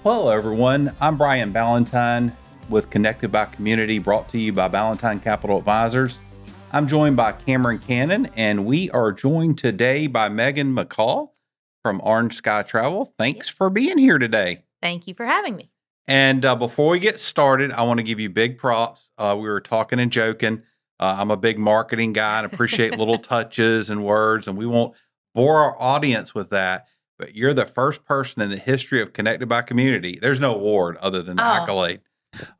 Hello, everyone. I'm Brian Ballantyne with Connected by Community, brought to you by Ballantyne Capital Advisors. I'm joined by Cameron Cannon, and we are joined today by Meghann McCall from Orange Sky Travel. Thanks for being here today. Thank you for having me. And before we get started, I want to give you big props. We were talking and joking. I'm a big marketing guy and appreciate little touches and words, and we won't bore our audience with that. But you're the first person in the history of Connected by Community, there's no award other than the accolade,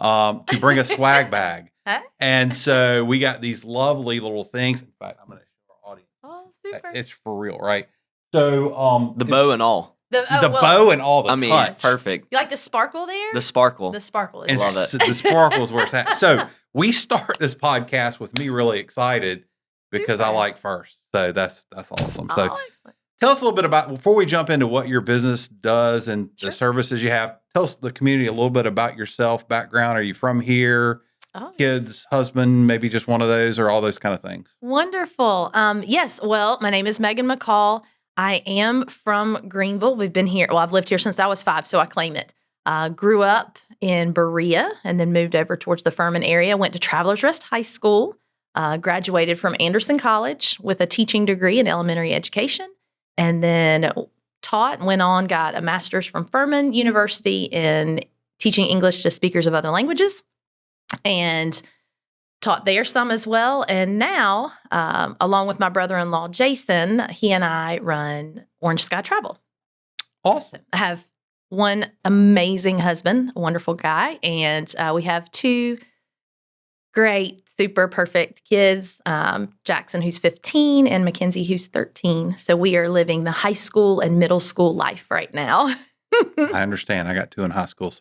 to bring a swag bag. Huh? And so we got these lovely little things. In fact, I'm going to show our audience. Oh, super. It's for real, right? So the bow and all. Bow and all the touch. Perfect. You like the sparkle there? The sparkle. The sparkle is And love it. the sparkle is where it's at. So we start this podcast with me really excited because I Super. like first. So that's awesome. So excellent. tell us a little bit about, before we jump into what your business does and Sure. the services you have, tell us the community a little bit about yourself, background. Are you from here? Kids, husband, maybe just one of those, or all those kind of things? Wonderful. Yes. Well, my name is Meghann McCall. I am from Greenville. We've been here. Well, I've lived here since I was 5, so I claim it. Grew up in Berea and then moved over towards the Furman area. Went to Travelers Rest High School. Graduated from Anderson College with a teaching degree in elementary education. And then taught and went on, got a master's from Furman University in teaching English to speakers of other languages. And taught there some as well. And now, along with my brother-in-law, Jason, he and I run Orange Sky Travel. Awesome. I have one amazing husband, a wonderful guy, and we have 2 great, super perfect kids, Jackson, who's 15, and Mackenzie, who's 13. So we are living the high school and middle school life right now. I understand. I got 2 in high school,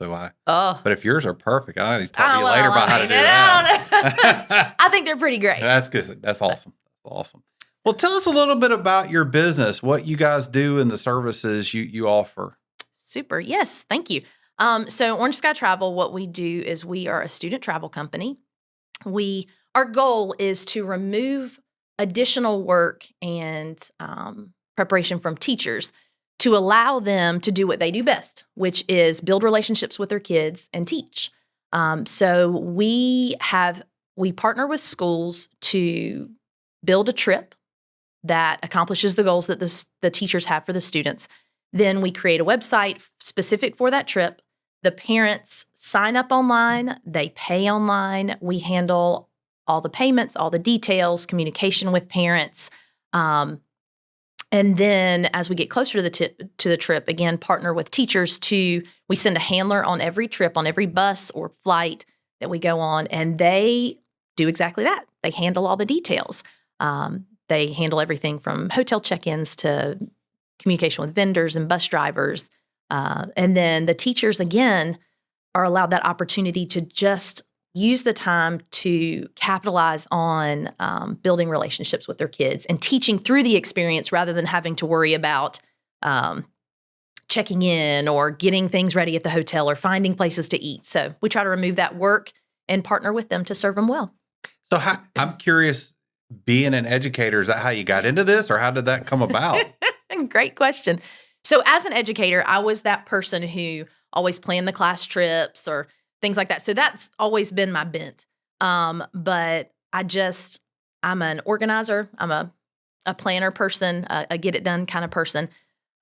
but if yours are perfect, I'll talk to you well, later about how to do that. I think they're pretty great. That's good. That's awesome. Awesome. Well, tell us a little bit about your business, what you guys do and the services you offer. Super. Yes. Thank you. So Orange Sky Travel, what we do is we are a student travel company. Our goal is to remove additional work and preparation from teachers to allow them to do what they do best, which is build relationships with their kids and teach. So we partner with schools to build a trip that accomplishes the goals that the teachers have for the students. Then we create a website specific for that trip. The parents sign up online, they pay online. We handle all the payments, all the details, communication with parents. And then as we get closer to the trip, again, partner with teachers we send a handler on every trip, on every bus or flight that we go on, and they do exactly that. They handle all the details. They handle everything from hotel check-ins to communication with vendors and bus drivers. And then the teachers, again, are allowed that opportunity to just use the time to capitalize on building relationships with their kids and teaching through the experience rather than having to worry about checking in or getting things ready at the hotel or finding places to eat. So we try to remove that work and partner with them to serve them well. So I'm curious, being an educator, is that how you got into this, or how did that come about? Great question. So as an educator, I was that person who always planned the class trips or things like that. So that's always been my bent. But I'm an organizer. I'm a planner person, a get it done kind of person.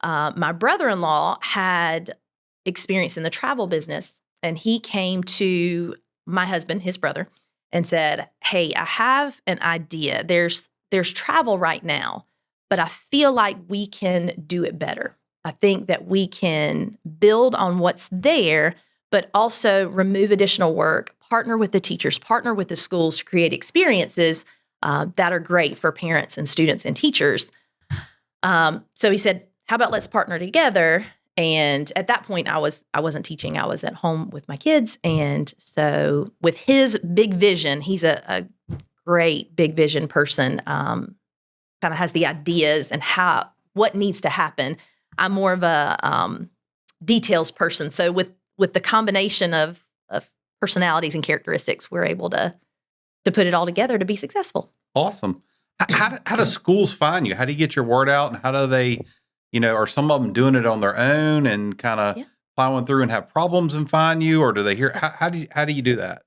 My brother-in-law had experience in the travel business, and he came to my husband, his brother, and said, "Hey, I have an idea. There's travel right now, but I feel like we can do it better. I think that we can build on what's there, but also remove additional work, partner with the teachers, partner with the schools to create experiences that are great for parents and students and teachers." So he said, "How about let's partner together?" And at that point, I wasn't teaching. I was at home with my kids. And so with his big vision, he's a great big vision person, kind of has the ideas and what needs to happen. I'm more of a details person. So with the combination of personalities and characteristics, we're able to put it all together to be successful. Awesome. How do schools find you? How do you get your word out? And how do they, are some of them doing it on their own and kind of plowing through and have problems and find you, or do they hear? How do you do that?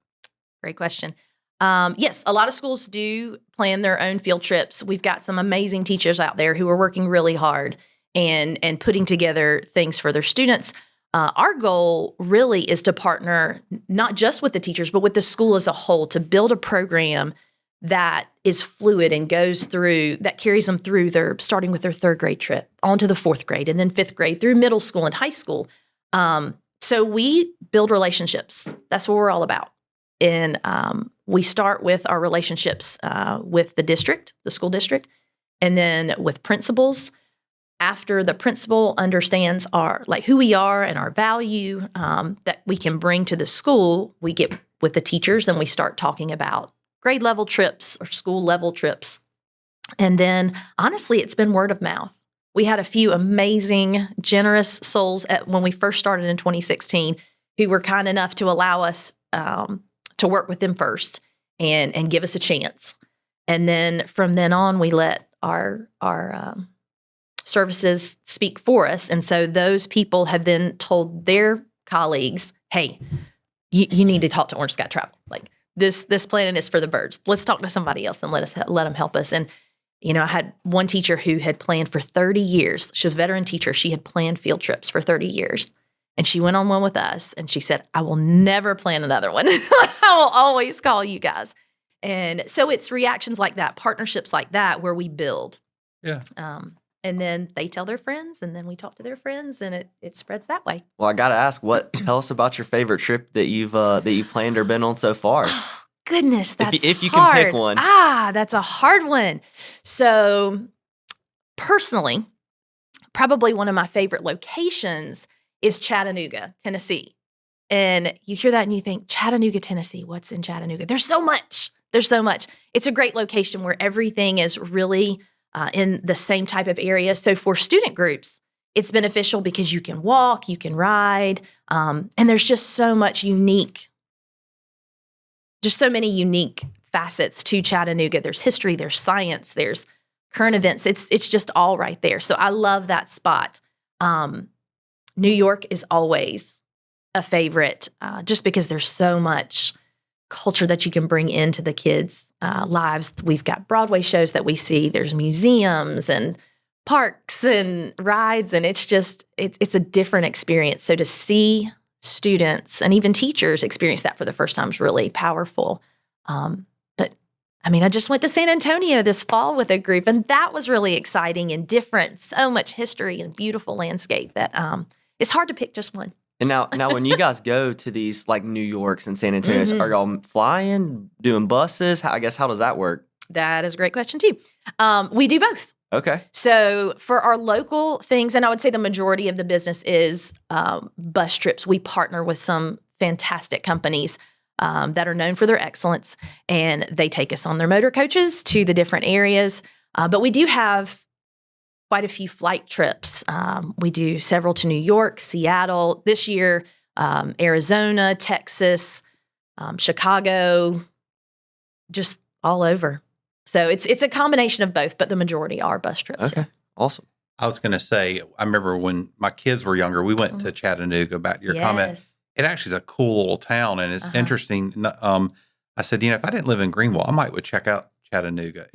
Great question. Yes, a lot of schools do plan their own field trips. We've got some amazing teachers out there who are working really hard and putting together things for their students. Our goal really is to partner not just with the teachers, but with the school as a whole to build a program that is fluid and goes through, that carries them through their, starting with their third grade trip, onto the fourth grade, and then fifth grade through middle school and high school. So we build relationships. That's what we're all about. And we start with our relationships with the district, the school district, and then with principals. After the principal understands our, like, who we are and our value that we can bring to the school, we get with the teachers and we start talking about grade level trips or school level trips. And then honestly, it's been word of mouth. We had a few amazing, generous souls when we first started in 2016 who were kind enough to allow us to work with them first and give us a chance. And then from then on, we let our services speak for us. And so those people have then told their colleagues, hey, you need to talk to Orange Sky Travel. Like, this planning is for the birds. Let's talk to somebody else and let them help us. And, you know, I had one teacher who had planned for 30 years. She was a veteran teacher. She had planned field trips for 30 years. And she went on one with us and she said, I will never plan another one. I will always call you guys. And so it's reactions like that, partnerships like that, where we build. Yeah. And then they tell their friends, and then we talk to their friends, and it spreads that way. Well, I gotta ask, tell us about your favorite trip that you've planned or been on so far. Oh, goodness, that's if you hard. can pick one. That's a hard one. So personally, probably one of my favorite locations is Chattanooga, Tennessee. And you hear that and you think, Chattanooga, Tennessee, what's in Chattanooga? There's so much. It's a great location where everything is really in the same type of area. So for student groups, it's beneficial because you can walk, you can ride, and there's just so many unique facets to Chattanooga. There's history, there's science, there's current events. It's just all right there. So I love that spot. New York is always a favorite, just because there's so much culture that you can bring into the kids' lives. We've got Broadway shows that we see. There's museums and parks and rides, and it's a different experience. So to see students and even teachers experience that for the first time is really powerful. But I mean, I just went to San Antonio this fall with a group, and that was really exciting and different. So much history and beautiful landscape that it's hard to pick just one. And now, when you guys go to these like New Yorks and San Antonios, are y'all flying, doing buses? How does that work? That is a great question too. We do both. Okay. So for our local things, and I would say the majority of the business is bus trips. We partner with some fantastic companies that are known for their excellence, and they take us on their motor coaches to the different areas. But we do have quite a few flight trips. We do several to New York, Seattle, this year, Arizona, Texas, Chicago, just all over. So it's a combination of both, but the majority are bus trips. Okay, awesome. I was going to say, I remember when my kids were younger, we went to Chattanooga. Back to your comment, it actually is a cool little town, and it's interesting. I said, if I didn't live in Greenville, I might would check out Chattanooga.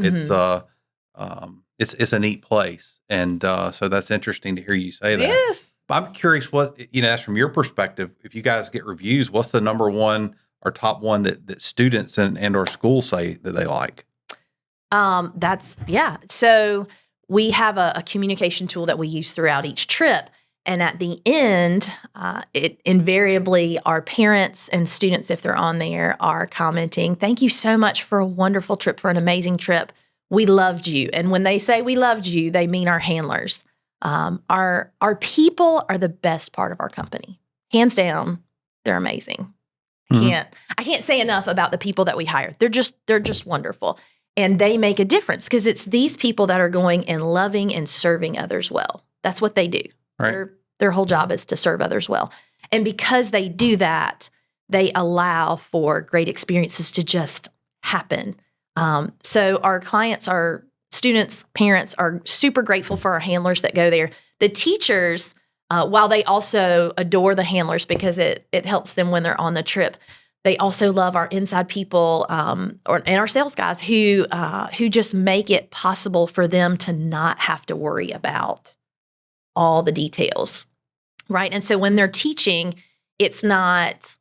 It's a neat place, and so that's interesting to hear you say that. Yes. I'm curious what that's from your perspective. If you guys get reviews, what's the number one or top one that students and or schools say that they like? So we have a communication tool that we use throughout each trip. And at the end, it invariably our parents and students, if they're on there, are commenting, thank you so much for a wonderful trip, for an amazing trip. We loved you. And when they say we loved you, they mean our handlers. Our people are the best part of our company. Hands down, they're amazing. I can't say enough about the people that we hire. They're just wonderful. And they make a difference because it's these people that are going and loving and serving others well. That's what they do. Right. Their whole job is to serve others well. And because they do that, they allow for great experiences to just happen. So our clients, our students, parents are super grateful for our handlers that go there. The teachers while they also adore the handlers because it helps them when they're on the trip. They also love our inside people and our sales guys who just make it possible for them to not have to worry about all the details, right? And so when they're teaching, it's not,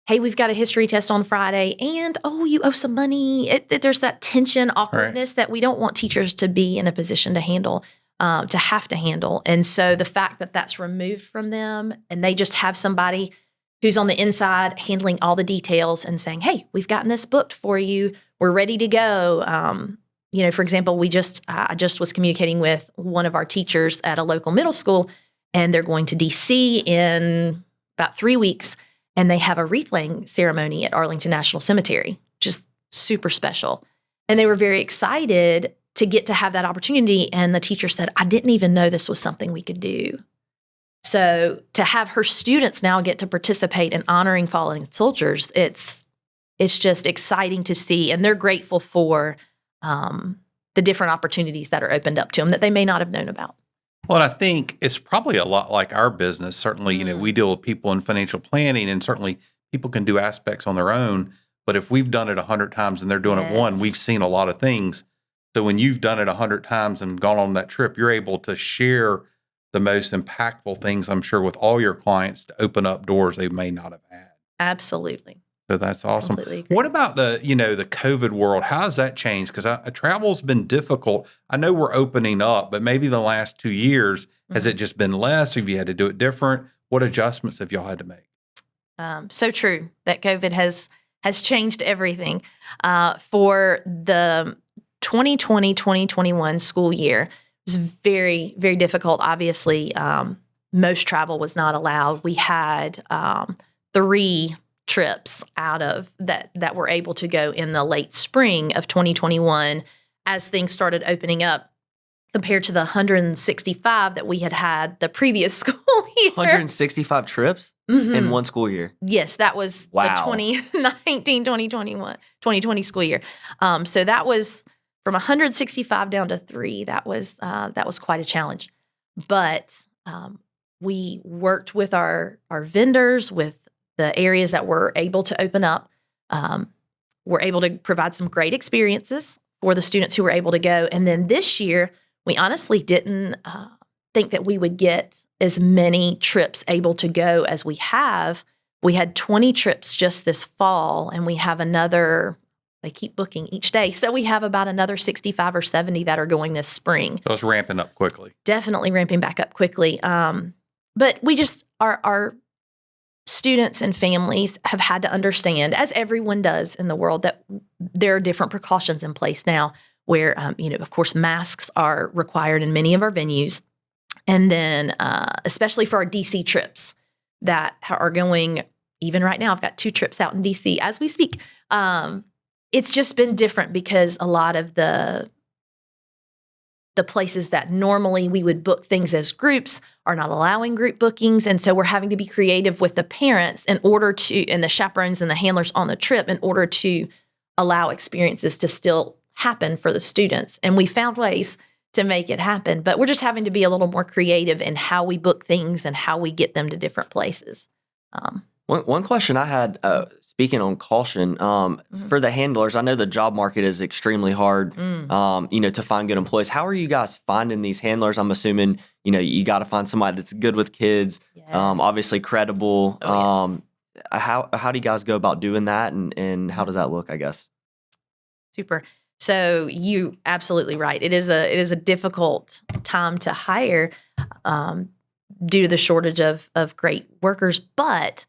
hey, we've got a history test on Friday, and oh, you owe some money. There's that tension, awkwardness that we don't want teachers to be in a position to handle, to have to handle. And so the fact that that's removed from them, and they just have somebody who's on the inside handling all the details and saying, hey, we've gotten this booked for you. We're ready to go. For example, I just was communicating with one of our teachers at a local middle school, and they're going to DC in about 3 weeks, and they have a wreath laying ceremony at Arlington National Cemetery, just super special. And they were very excited to get to have that opportunity. And the teacher said, I didn't even know this was something we could do. So to have her students now get to participate in honoring fallen soldiers, it's just exciting to see. And they're grateful for the different opportunities that are opened up to them that they may not have known about. Well, and I think it's probably a lot like our business. Certainly, we deal with people in financial planning, and certainly people can do aspects on their own. But if we've done it 100 times and they're doing it one, we've seen a lot of things. So when you've done it 100 times and gone on that trip, you're able to share the most impactful things, I'm sure, with all your clients to open up doors they may not have had. Absolutely. So that's awesome. What about the COVID world? How has that changed? Because travel's been difficult. I know we're opening up, but maybe the last 2 years, has it just been less? Have you had to do it different? What adjustments have y'all had to make? So true that COVID has changed everything. For the 2020-2021 school year, it was very, very difficult. Obviously, most travel was not allowed. We had 3 trips out of that were able to go in the late spring of 2021 as things started opening up, compared to the 165 that we had the previous school year. 165 trips in one school year? Yes, that was the 2019-2020 school year. So that was from 165 down to 3. That was quite a challenge. But we worked with our vendors, with the areas that were able to open up. We're able to provide some great experiences for the students who were able to go. And then this year, we honestly didn't think that we would get as many trips able to go as we have. We had 20 trips just this fall, and we have another, they keep booking each day. So we have about another 65 or 70 that are going this spring. So it's ramping up quickly. Definitely ramping back up quickly. But we just, our students and families have had to understand, as everyone does in the world, that there are different precautions in place now where, of course, masks are required in many of our venues. And then especially for our DC trips that are going, even right now, I've got 2 trips out in DC as we speak. It's just been different because a lot of the places that normally we would book things as groups are not allowing group bookings. And so we're having to be creative with the parents and the chaperones and the handlers on the trip in order to allow experiences to still happen for the students. And we found ways to make it happen, but we're just having to be a little more creative in how we book things and how we get them to different places. One question I had, speaking on caution, for the handlers, I know the job market is extremely hard, to find good employees. How are you guys finding these handlers? I'm assuming, you got to find somebody that's good with kids, obviously credible. Oh, yes. How do you guys go about doing that, and how does that look, I guess? Super. So you absolutely right. It is a difficult time to hire due to the shortage of great workers. But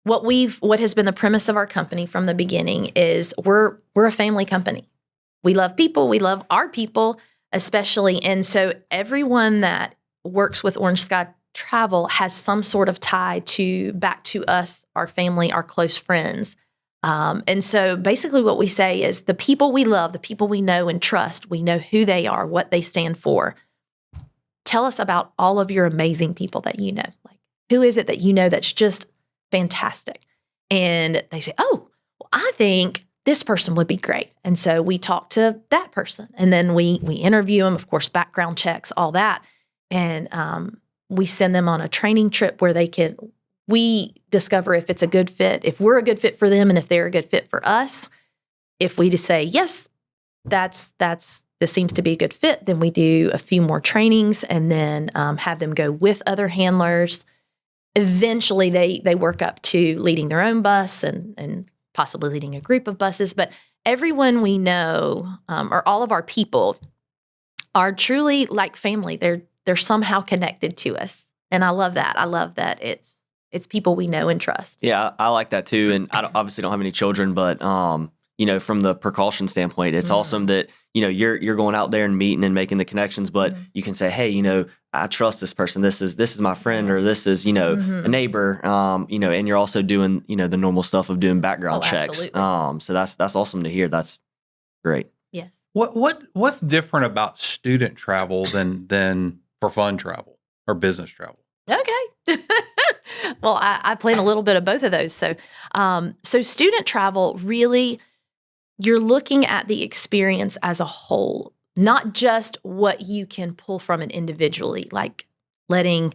what has been the premise of our company from the beginning is we're a family company. We love people. We love our people, especially. And so everyone that works with Orange Sky Travel has some sort of tie back to us, our family, our close friends. And so basically what we say is the people we love, the people we know and trust, we know who they are, what they stand for. Tell us about all of your amazing people that you know. Like, who is it that you know that's just fantastic? And they say, oh, well, I think this person would be great. And so we talk to that person, and then we interview them, of course, background checks, all that. And we send them on a training trip where we discover if it's a good fit, if we're a good fit for them, and if they're a good fit for us. If we just say, yes, this seems to be a good fit, then we do a few more trainings and then have them go with other handlers. Eventually, they work up to leading their own bus and possibly leading a group of buses. But everyone we know, or all of our people, are truly like family. They're somehow connected to us, and I love that. I love that it's people we know and trust. Yeah, I like that too. And I obviously don't have any children, but from the precaution standpoint, it's awesome that you're going out there and meeting and making the connections. But you can say, hey, I trust this person. This is my friend, or this is a neighbor. And you're also doing the normal stuff of doing background checks. Absolutely. So that's awesome to hear. That's great. Yes. What's different about student travel than for fun travel or business travel? Okay. Well, I plan a little bit of both of those. So student travel, really, you're looking at the experience as a whole, not just what you can pull from it individually, like letting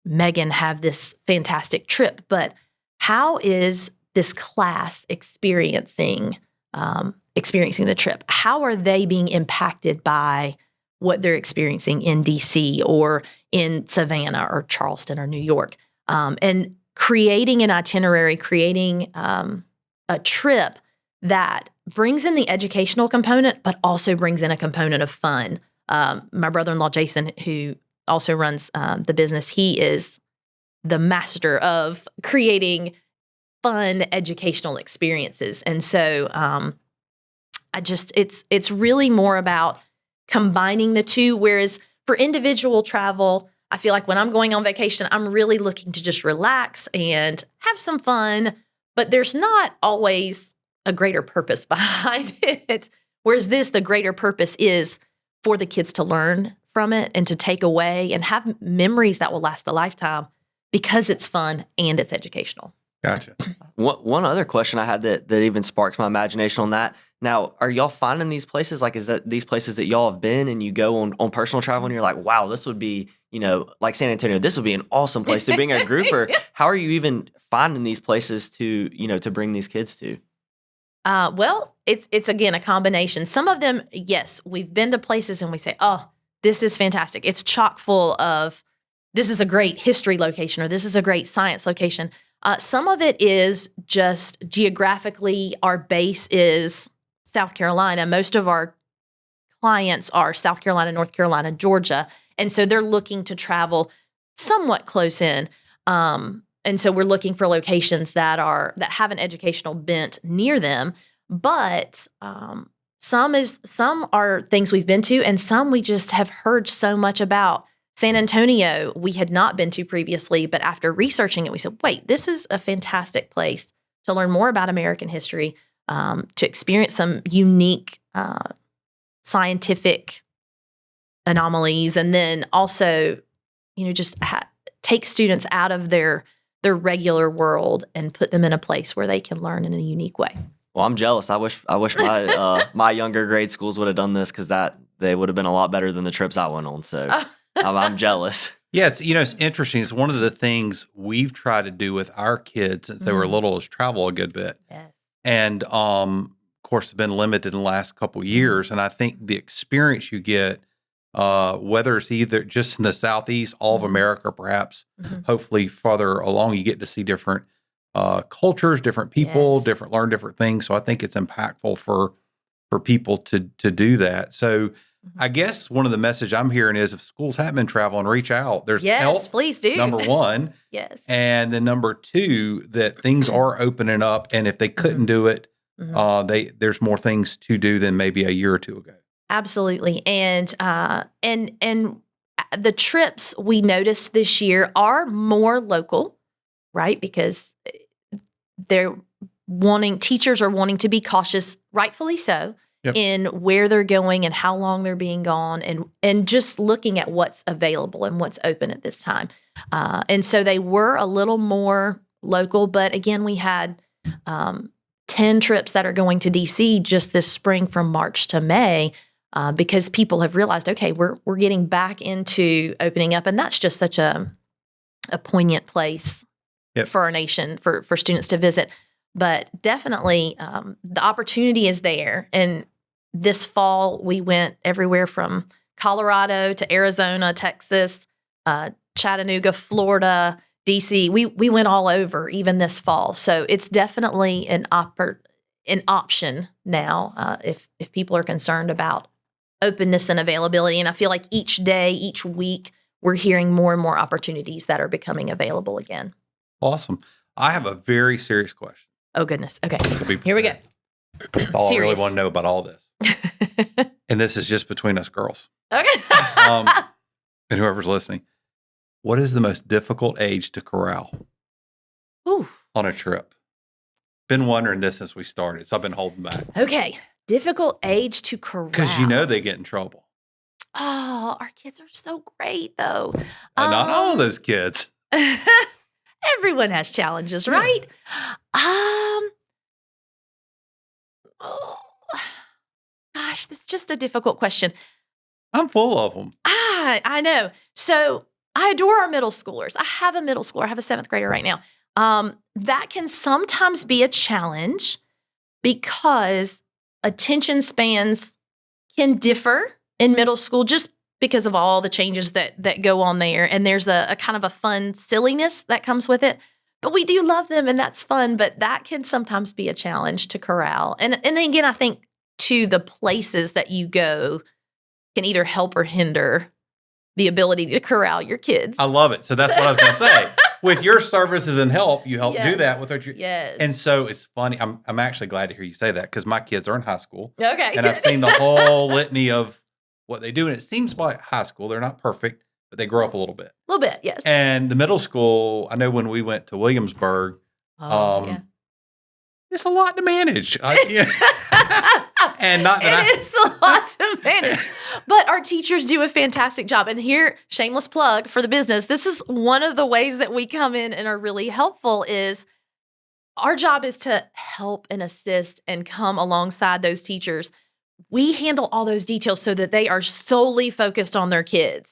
Meghann have this fantastic trip, but how is this class experiencing the trip? How are they being impacted by what they're experiencing in DC or in Savannah or Charleston or New York? And creating an itinerary, creating a trip that brings in the educational component, but also brings in a component of fun. My brother-in-law, Jason, who also runs the business, he is the master of creating fun educational experiences. And so it's really more about combining the two, whereas for individual travel, I feel like when I'm going on vacation, I'm really looking to just relax and have some fun, but there's not always a greater purpose behind it. Whereas the greater purpose is for the kids to learn from it and to take away and have memories that will last a lifetime because it's fun and it's educational. Gotcha. One other question I had that even sparks my imagination on that. Now, are y'all finding these places? Like, is that these places that y'all have been and you go on personal travel and you're like, wow, this would be, like San Antonio, this would be an awesome place to bring a group? Or how are you even finding these places to bring these kids to? Well, it's again a combination. Some of them, yes, we've been to places and we say, oh, this is fantastic. It's chock full of, this is a great history location or this is a great science location. Some of it is just geographically, our base is South Carolina. Most of our clients are South Carolina, North Carolina, Georgia. And so they're looking to travel somewhat close in. And so we're looking for locations that have an educational bent near them. But some are things we've been to, and some we just have heard so much about. San Antonio, we had not been to previously, but after researching it, we said, wait, this is a fantastic place to learn more about American history, to experience some unique scientific anomalies, and then also, just take students out of their regular world and put them in a place where they can learn in a unique way. Well, I'm jealous. I wish my my younger grade schools would have done this, because they would have been a lot better than the trips I went on. So I'm jealous. Yeah, it's interesting. It's one of the things we've tried to do with our kids since they were little is travel a good bit. Yes. And of course, it's been limited in the last couple of years. And I think the experience you get, whether it's either just in the Southeast, all of America, perhaps, hopefully farther along, you get to see different cultures, different people, learn different things. So I think it's impactful for people to do that. So I guess one of the message I'm hearing is if schools have been traveling, reach out. There's help, please do. number one. Yes. And then number two, that things are opening up. And if they couldn't do it, there's more things to do than maybe a year or two ago. Absolutely. And the trips we noticed this year are more local, right? Because teachers are wanting to be cautious, rightfully so, in where they're going and how long they're being gone, and just looking at what's available and what's open at this time. And so they were a little more local, but again, we had 10 trips that are going to DC just this spring from March to May. because people have realized, okay, we're getting back into opening up, and that's just such a poignant place for our nation, for students to visit. But definitely, the opportunity is there. And this fall, we went everywhere from Colorado to Arizona, Texas, Chattanooga, Florida, DC. We went all over even this fall. So it's definitely an option now if people are concerned about openness and availability. And I feel like each day, each week, we're hearing more and more opportunities that are becoming available again. Awesome. I have a very serious question. Oh, goodness. Okay. So Here we go. That's all I really want to know about all this. And this is just between us girls. Okay. And whoever's listening. What is the most difficult age to corral on a trip? Been wondering this since we started, so I've been holding back. Okay. Difficult age to corral. Because they get in trouble. Oh, our kids are so great, though. Not all of those kids. Everyone has challenges, right? Oh, gosh, that's just a difficult question. I'm full of them. I know. So I adore our middle schoolers. I have a middle schooler. I have a 7th grader right now. That can sometimes be a challenge because attention spans can differ in middle school just because of all the changes that go on there. And there's a kind of a fun silliness that comes with it. But we do love them, and that's fun. But that can sometimes be a challenge to corral. And then again, I think, too, the places that you go can either help or hinder the ability to corral your kids. I love it. So that's what I was going to say. With your services and help, you help do that with our Yes. And so it's funny. I'm actually glad to hear you say that because my kids are in high school. Okay. And I've seen the whole litany of what they do. And it seems like high school, they're not perfect, but they grow up a little bit. A little bit, yes. And the middle school, I know when we went to Williamsburg, it's a lot to manage. And not that it is a lot to manage. But our teachers do a fantastic job. And here, shameless plug for the business, this is one of the ways that we come in and are really helpful is our job is to help and assist and come alongside those teachers. We handle all those details so that they are solely focused on their kids.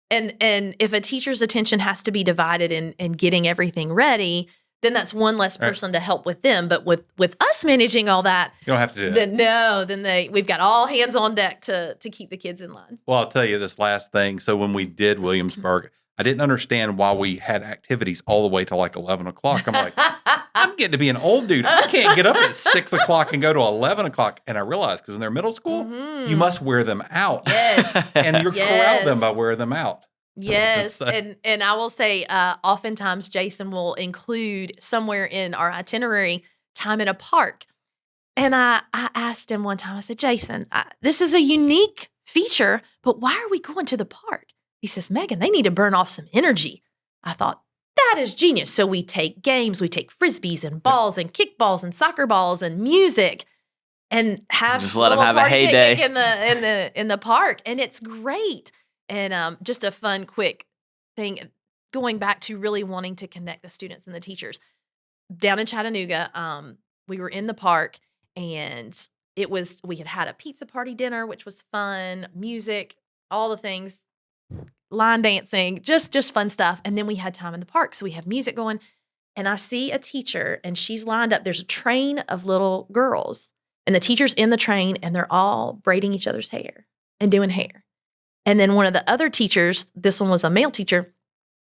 And if a teacher's attention has to be divided in getting everything ready, then that's one less person to help with them. But with us managing all that, you don't have to do that. Then we've got all hands on deck to keep the kids in line. Well, I'll tell you this last thing. So when we did Williamsburg, I didn't understand why we had activities all the way to like 11 o'clock. I'm like, I'm getting to be an old dude. I can't get up at 6 o'clock and go to 11 o'clock. And I realized because when they're middle school, you must wear them out. Yes. And you're corral them by wearing them out. Yes. And I will say, oftentimes Jason will include somewhere in our itinerary time in a park. And I asked him one time, I said, Jason, this is a unique feature, but why are we going to the park? He says, Meghann, they need to burn off some energy. I thought, that is genius. So we take games, we take frisbees and balls and kickballs and soccer balls and music and have just let them have a heyday in the park. And it's great. And just a fun, quick thing, going back to really wanting to connect the students and the teachers. Down in Chattanooga, we were in the park, and we had a pizza party dinner, which was fun, music, all the things, line dancing, just fun stuff. And then we had time in the park, so we have music going. And I see a teacher, and she's lined up. There's a train of little girls, and the teacher's in the train, and they're all braiding each other's hair and doing hair. And then one of the other teachers, this one was a male teacher,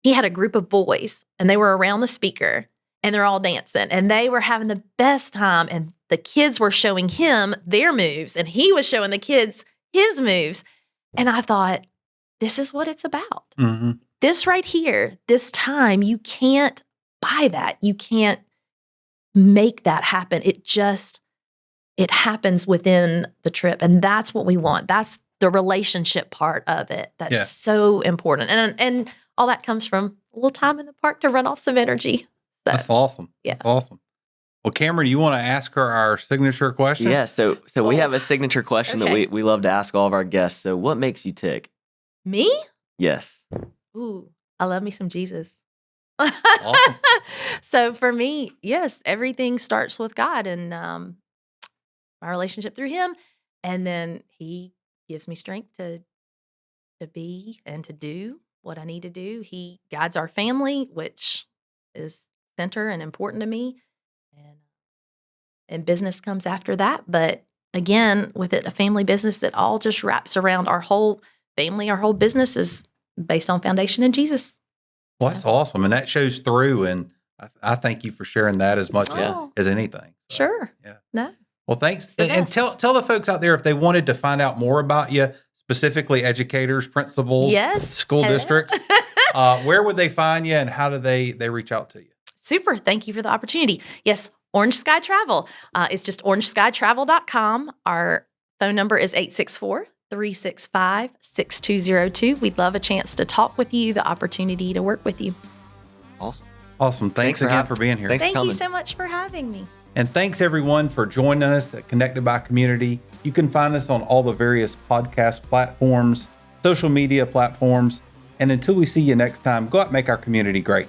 he had a group of boys, and they were around the speaker, and they're all dancing, and they were having the best time, and the kids were showing him their moves, and he was showing the kids his moves. And I thought, this is what it's about. Mm-hmm. This right here, this time, you can't buy that. You can't make that happen. It happens within the trip, and that's what we want. That's the relationship part of it. That's so important. And all that comes from a little time in the park to run off some energy. So, that's awesome. Yeah. That's awesome. Well, Cameron, you want to ask her our signature question? Yeah. So we have a signature question that we love to ask all of our guests. So what makes you tick? Me? Yes. Ooh, I love me some Jesus. Awesome. So for me, yes, everything starts with God and my relationship through him. And then he gives me strength to be and to do what I need to do. He guides our family, which is center and important to me. And business comes after that. But again, with it, a family business, it all just wraps around our whole family. Our whole business is based on foundation in Jesus. Well, that's awesome. And that shows through. And I thank you for sharing that as much as anything. So, Sure. Yeah. No. Well, thanks. The And best. tell the folks out there if they wanted to find out more about you, specifically educators, principals, school Hello. districts, where would they find you and how do they reach out to you? Super. Thank you for the opportunity. Yes, Orange Sky Travel. It's just orangeskytravel.com. Our phone number is 864-365-6202. We'd love a chance to talk with you, the opportunity to work with you. Awesome. Thanks again for being here. Thanks for Thank you coming. so much for having me. And thanks everyone for joining us at Connected by Community. You can find us on all the various podcast platforms, social media platforms. And until we see you next time, go out and make our community great.